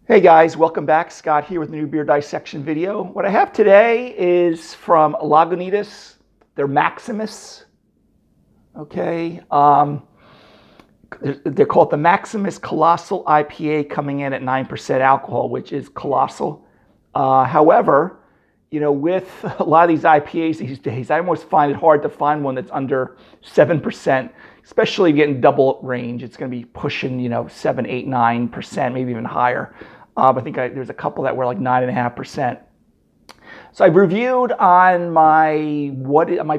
Hey guys, welcome back. Scott here with a new beer dissection video. What I have today is from Lagunitas, their Maximus. Okay, they're called the Maximus Colossal IPA, coming in at 9% alcohol, which is colossal. However, with a lot of these IPAs these days, I almost find it hard to find one that's under 7%, especially getting double range. It's going to be pushing, 7, 8, 9%, maybe even higher. I think there's a couple that were like 9.5%. So I've reviewed on my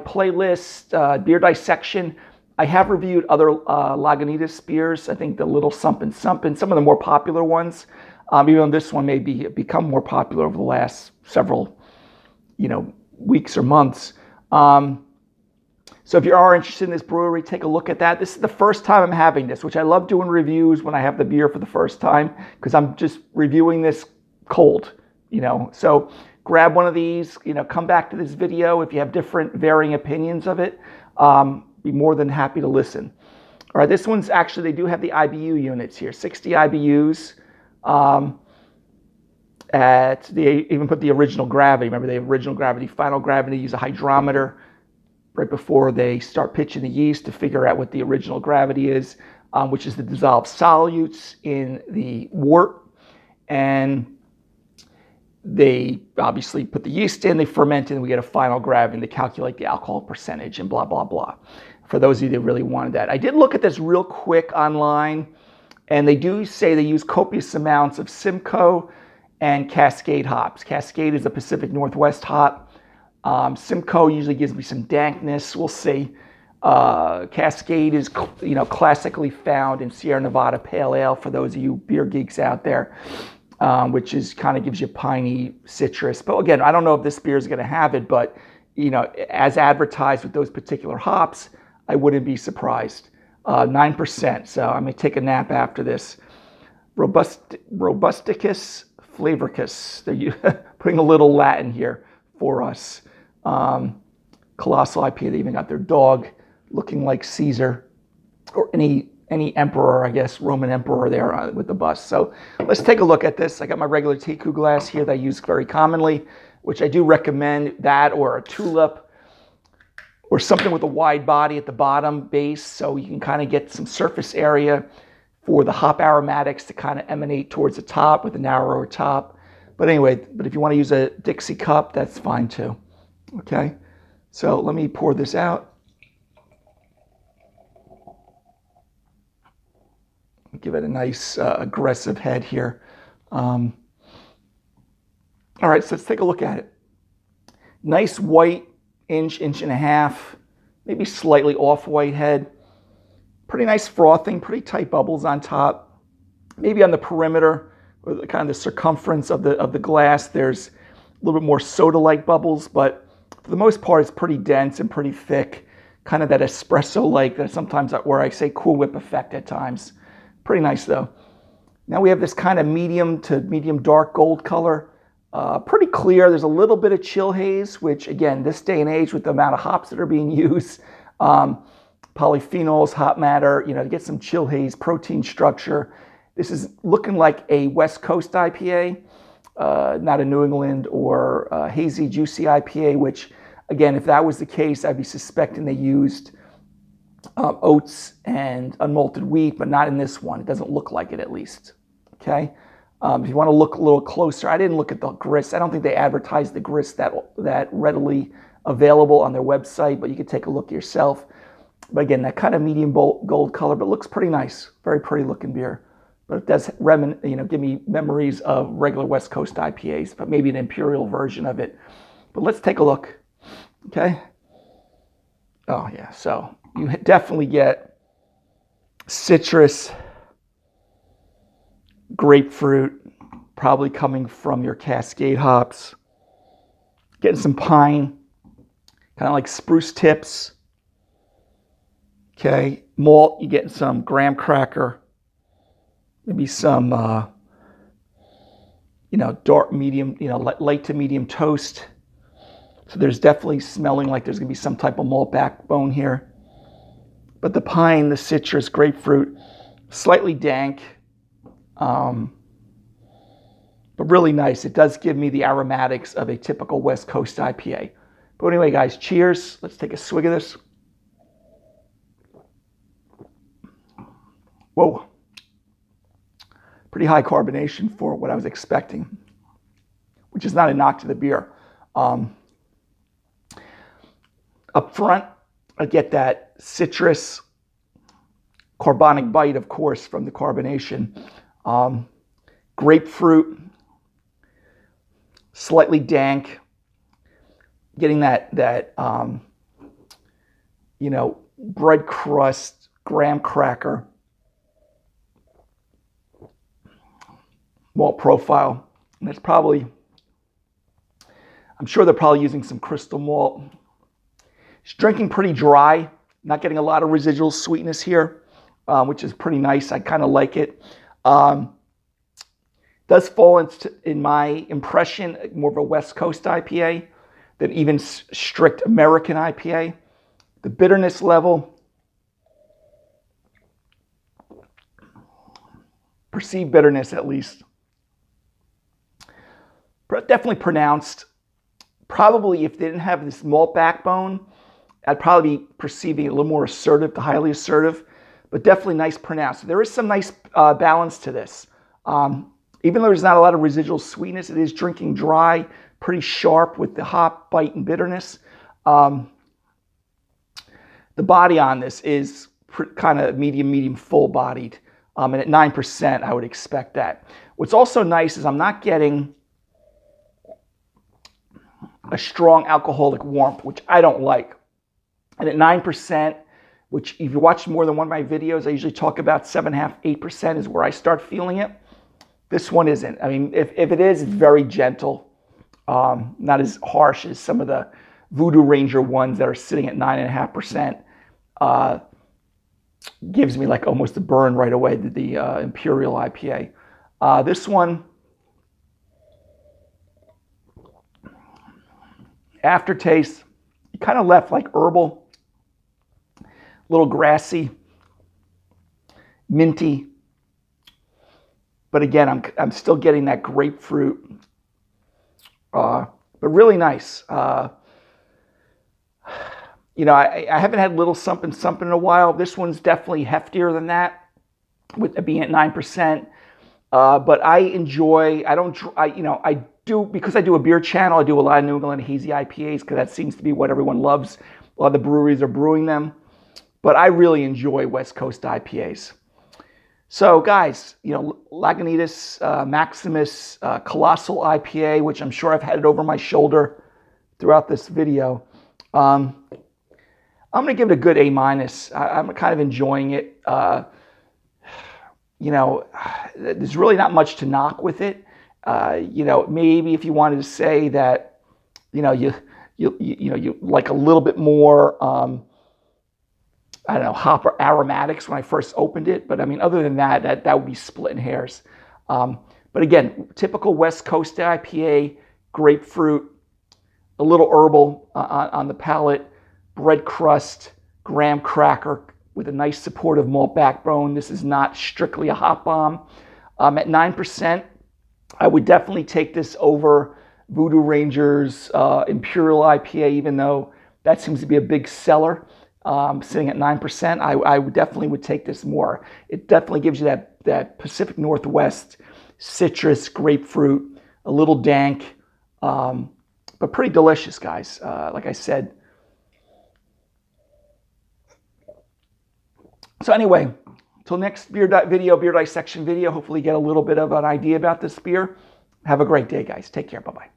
playlist, beer dissection. I have reviewed other Lagunitas beers. I think the Little Something Something, some of the more popular ones. Even though this one may become more popular over the last several, weeks or months. So if you are interested in this brewery, take a look at that. This is the first time I'm having this, which I love doing reviews when I have the beer for the first time, because I'm just reviewing this cold, So grab one of these, come back to this video if you have different varying opinions of it. Be more than happy to listen. All right, this one's actually, they do have the IBU units here, 60 IBUs. They even put the original gravity. Remember, the original gravity, final gravity, use a hydrometer right before they start pitching the yeast to figure out what the original gravity is, which is the dissolved solutes in the wort. And they obviously put the yeast in, they ferment it, and we get a final gravity, and they calculate the alcohol percentage and blah, blah, blah. For those of you that really wanted that. I did look at this real quick online, and they do say they use copious amounts of Simcoe and Cascade hops. Cascade is a Pacific Northwest hop. Simcoe usually gives me some dankness. We'll see. Cascade is, classically found in Sierra Nevada Pale Ale, for those of you beer geeks out there, which is kind of gives you piney citrus. But again, I don't know if this beer is going to have it, but as advertised with those particular hops, I wouldn't be surprised. 9%. So I may take a nap after this. Robusticus flavoricus. They're putting a little Latin here for us. Colossal IPA. They even got their dog looking like Caesar, or any emperor, I guess, Roman emperor there with the bust. So let's take a look at this. I got my regular Teku glass here that I use very commonly, which I do recommend that, or a tulip, or something with a wide body at the bottom base, so you can kind of get some surface area for the hop aromatics to kind of emanate towards the top with a narrower top. But anyway, if you want to use a Dixie cup, that's fine too. Okay, so let me pour this out. Give it a nice aggressive head here. All right, so let's take a look at it. Nice white, inch and a half, maybe slightly off-white head. Pretty nice frothing, pretty tight bubbles on top. Maybe on the perimeter, or kind of the circumference of the glass, there's a little bit more soda-like bubbles, but for the most part, it's pretty dense and pretty thick, kind of that espresso-like, that sometimes where I say Cool Whip effect at times. Pretty nice though. Now we have this kind of medium to medium dark gold color. Pretty clear. There's a little bit of chill haze, which again, this day and age with the amount of hops that are being used, polyphenols, hop matter, to get some chill haze, protein structure. This is looking like a West Coast IPA, not a New England or hazy, juicy IPA, which again, if that was the case, I'd be suspecting they used oats and unmalted wheat, but not in this one. It doesn't look like it, at least. Okay. If you want to look a little closer, I didn't look at the grist. I don't think they advertised the grist that readily available on their website, but you could take a look yourself. But again, that kind of medium gold color, but looks pretty nice. Very pretty looking beer. But it does give me memories of regular West Coast IPAs, but maybe an imperial version of it. But let's take a look. Okay. Oh yeah, so you definitely get citrus, grapefruit, probably coming from your Cascade hops. Getting some pine, kind of like spruce tips. Okay, malt, you're getting some graham cracker, maybe some, dark medium, light to medium toast. So there's definitely smelling like there's going to be some type of malt backbone here. But the pine, the citrus, grapefruit, slightly dank. but really nice. It does give me the aromatics of a typical West Coast IPA. But anyway, guys, cheers. Let's take a swig of this. Whoa. Pretty high carbonation for what I was expecting, which is not a knock to the beer. Up front, I get that citrus, carbonic bite, of course, from the carbonation. Grapefruit, slightly dank, getting that bread crust, graham cracker, malt profile. And it's probably, I'm sure they're probably using some crystal malt. It's drinking pretty dry, not getting a lot of residual sweetness here, which is pretty nice. I kind of like it. Does fall into, in my impression, more of a West Coast IPA than even strict American IPA. The bitterness level, perceived bitterness at least, definitely pronounced. Probably if they didn't have this malt backbone, I'd probably be perceiving it a little more assertive to highly assertive, but definitely nice pronounced. There is some nice balance to this. Even though there's not a lot of residual sweetness, it is drinking dry, pretty sharp with the hop, bite, and bitterness. The body on this is kind of medium, full-bodied. And at 9%, I would expect that. What's also nice is I'm not getting a strong alcoholic warmth, which I don't like. And at 9%, which if you watch more than one of my videos, I usually talk about 7.5%, 8% is where I start feeling it. This one isn't. I mean, if it is, it's very gentle. Not as harsh as some of the Voodoo Ranger ones that are sitting at 9.5%. Gives me like almost a burn right away, the Imperial IPA. This one, aftertaste, kind of left like herbal, a little grassy, minty. But again, I'm still getting that grapefruit, but really nice. I haven't had little something in a while. This one's definitely heftier than that, with it being at 9%. But I enjoy. I do, because I do a beer channel. I do a lot of New England hazy IPAs because that seems to be what everyone loves. A lot of the breweries are brewing them, but I really enjoy West Coast IPAs. So guys, Lagunitas Maximus Colossal IPA, which I'm sure I've had it over my shoulder throughout this video. I'm going to give it a good A-. I'm kind of enjoying it. There's really not much to knock with it. Maybe if you wanted to say that, you like a little bit more, hop or aromatics when I first opened it. But I mean, other than that would be splitting hairs. But again, typical West Coast IPA, grapefruit, a little herbal on the palate, bread crust, graham cracker with a nice supportive malt backbone. This is not strictly a hop bomb. At 9%, I would definitely take this over Voodoo Ranger's Imperial IPA, even though that seems to be a big seller. Sitting at 9%, I definitely would take this more. It definitely gives you that Pacific Northwest citrus, grapefruit, a little dank, but pretty delicious, guys. Like I said. So anyway, until next beer dissection video, hopefully get a little bit of an idea about this beer. Have a great day, guys. Take care. Bye-bye.